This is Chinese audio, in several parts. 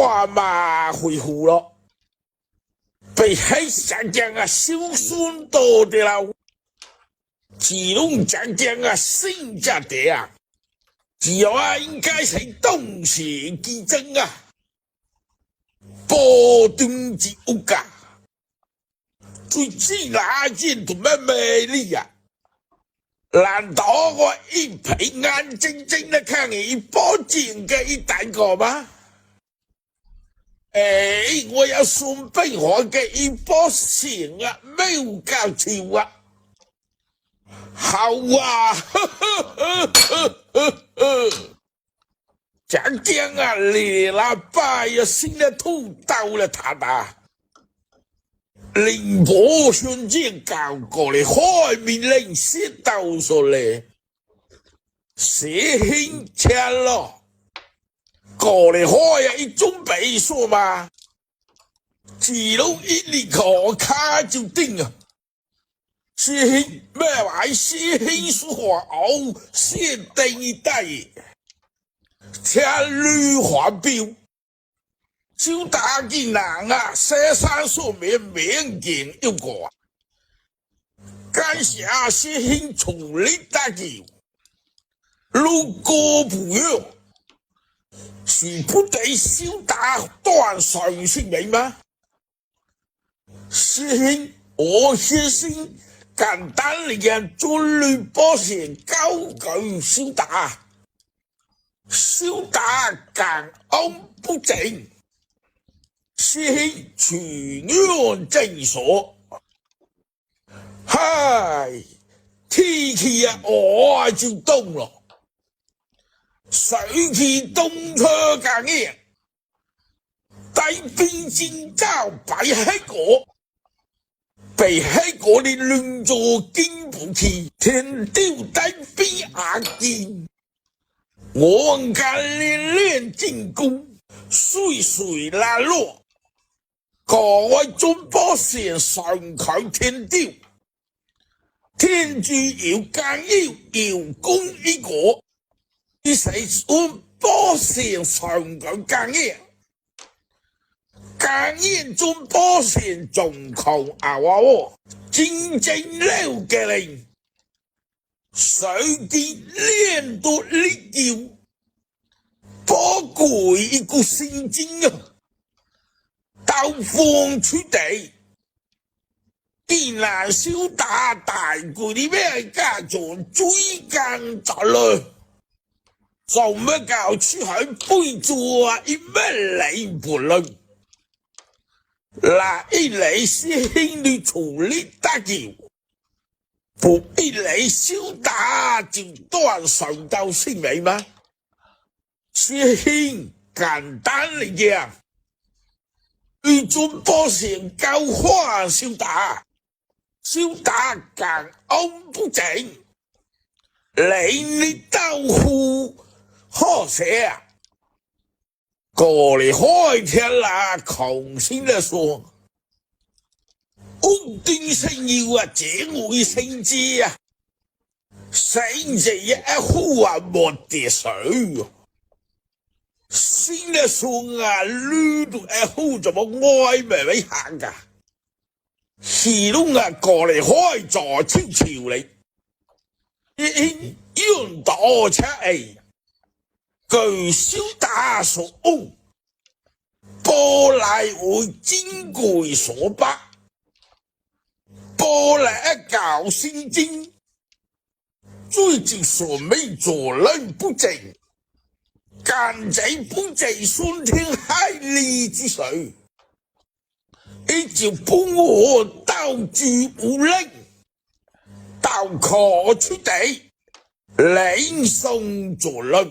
看嘛恢复了，被黑山江啊小孙多的了，基隆江江啊新家的啊，只要啊应该是东邪之争啊，波顿之屋噶，最自然见同咩魅力啊！难道我一皮眼睁睁的看你波进嘅一蛋个吗？我要順便我嘅一波錢啊，沒有搞錯啊！好啊，江江啊，你那爸呀，新的土到了他的。林波兄弟搞过的海面令写到说嘞，写很强了，过的海呀一准备说嘛，基隆一离口卡就定啊，写很咩话写很说话哦，写定一代，天绿华标。就打嘅人啊，寫山上面面見一個，感謝是很處理大嘅，如果不要，是不得小打斷上性命嗎？是很我先生簡單嚟嘅尊律保險高舉小打，小打感恩不正。是取願正所，嗨，天氣啊，我就凍咯，水氣凍出間嘢，大邊尖罩擺喺個，被喺個的亂做經不起，天丟大邊眼見，我敢練練進攻，水水拉落。各位中波線上強天雕，天主要更要攻一個，一世中波線上強更嘢，更嘢中波線仲窮啊我，真正了嘅人，水機練到力要，波攰一個聖經啊！到放出地，既然小打大攰啲咩家做追更雜嘞，做乜搞出去背做啊？一乜理不論，那一嚟是兄弟處理得叫，不一嚟小打就斷上到性命嗎？是兄簡單嚟嘅。一尊波線高花小打更安不正，你豆腐好食啊！過嚟開天啦，窮先的說，安定生要啊，這會生之啊，生之一呼啊，沒得水啊！新的son啊，綠度好怎麼愛咪咪行噶？是龍啊，過嚟開座超潮嚟，用多車誒，據小打所安，波來會珍貴所百，波來一搞先精，最近所未做人不正。奸仔不濟酸天害理之水，一朝幫我鬥住無力，鬥可出地，領送作論，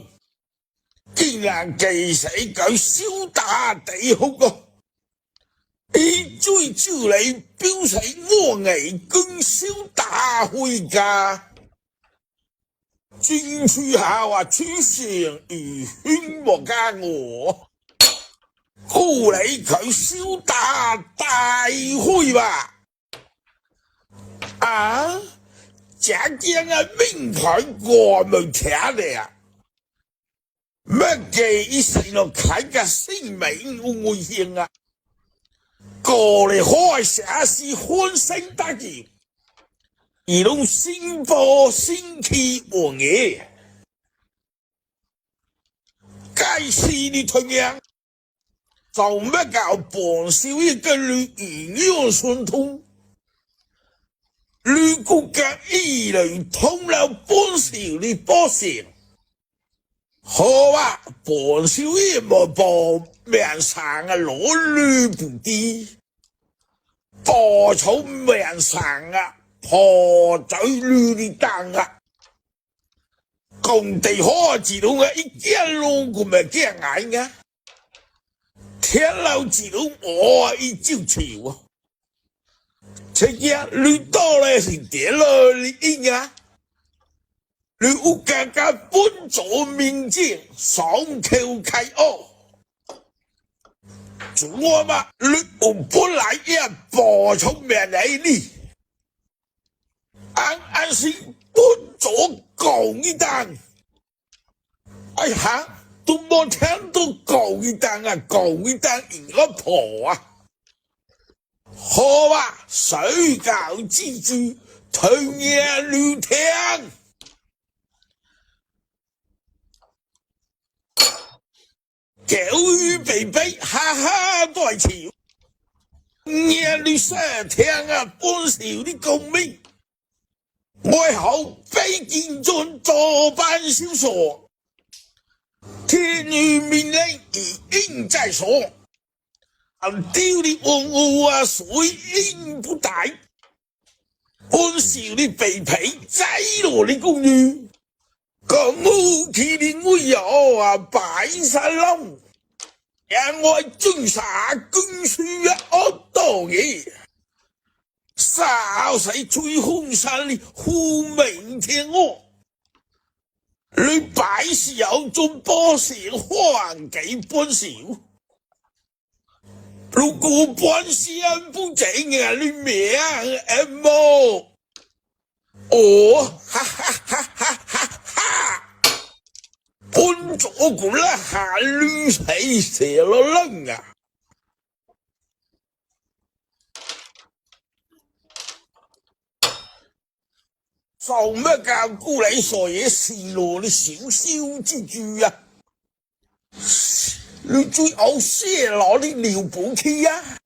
竟然記死佢小打地好個，一追招你表示我偽跟小打回家。進去下話出上如圈莫加我，估你佢小打大開吧？啊！這樣啊，名牌我冇聽的啊！乜嘅一世落睇嘅性命有危險啊！過嚟開社是歡聲得意，而攏新波新氣旺嘅，該是你同樣就乜搞本少一個女營養順通，女國家一類通了本少的保險。好啊，本少爺冇報命上啊攞女不啲，播草命上啊破嘴女的當啊，工地好自動啊一見路咁咪驚眼啊，天老自動我一朝朝啊，這件女多咧是點咯你應啊？你有家家本做明鏡，雙口開哦。做我嘛，你有本來也播出命嚟呢，硬是本做講一單。哎呀，都冇聽到講一單啊，講一單應該破啊。好啊，睡覺之主，聽夜聊天。教育被逼，哈哈都係潮。夜裏三聽啊，本少啲共鳴。愛好非見盡作班小說，天與命令已應在所。丟的文物啊，水應不大。本少啲被皮摘落的公寓。公務麒麟會有啊，擺山窿，因為專殺軍書啊，惡多嘢，燒死最兇殺的虎明天鵝，你擺時有種波士還給本少，如果本少不正啊，你命冇，哦，哈哈哈哈哈！本咗個啦下亂死蛇咯楞啊！做乜教姑你傻嘢事咯？你小小之句啊！你最好泄露啲尿寶氣啊！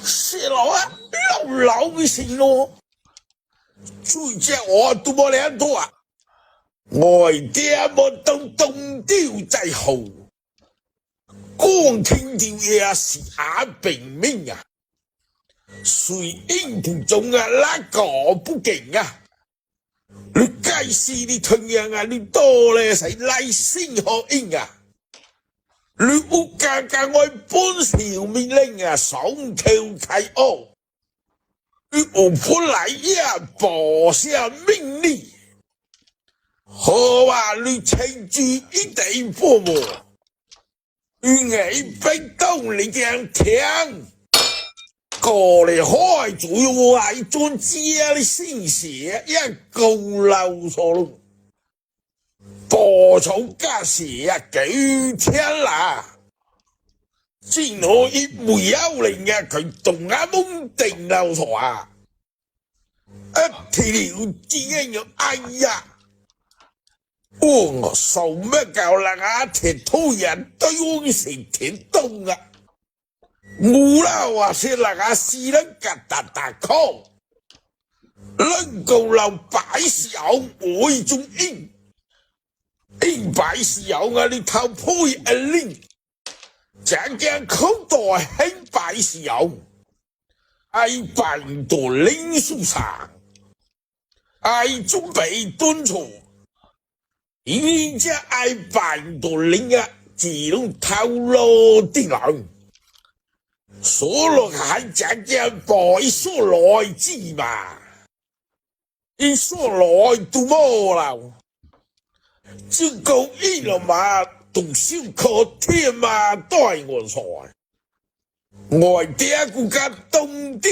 泄露啊！老嘅事咯！最只我都冇兩多啊！我爹冇當東雕在後，光聽條嘢是阿平命啊！誰應途中啊，那個不勁啊！你該是你同樣啊，你多咧使來先學應啊！你有家家愛本少命令啊，雙口開哦！你有本來也報下命令。好啊，你請住一地父母，你愛被動你講聽，過嚟開主要係做家的信息，一夠漏錯，播草加時啊，幾天啦，只我一沒有令啊，佢動下懵定漏錯啊，一條之要哎呀！我受乜教啦啊！鐵土人對我是鐵東啊！冇啦話是啦啊，是啦格達達康，能夠留擺時候我種應擺時候啊！你頭配一拎，正正口袋興擺時候，愛辦到領書上，愛準備敦促。人家愛辦到領啊，自動透露啲人，所落係正正代所來之嘛，一所來都冇啦，就夠一了嘛，動小可天嘛，對我錯，我爹顧家東啲。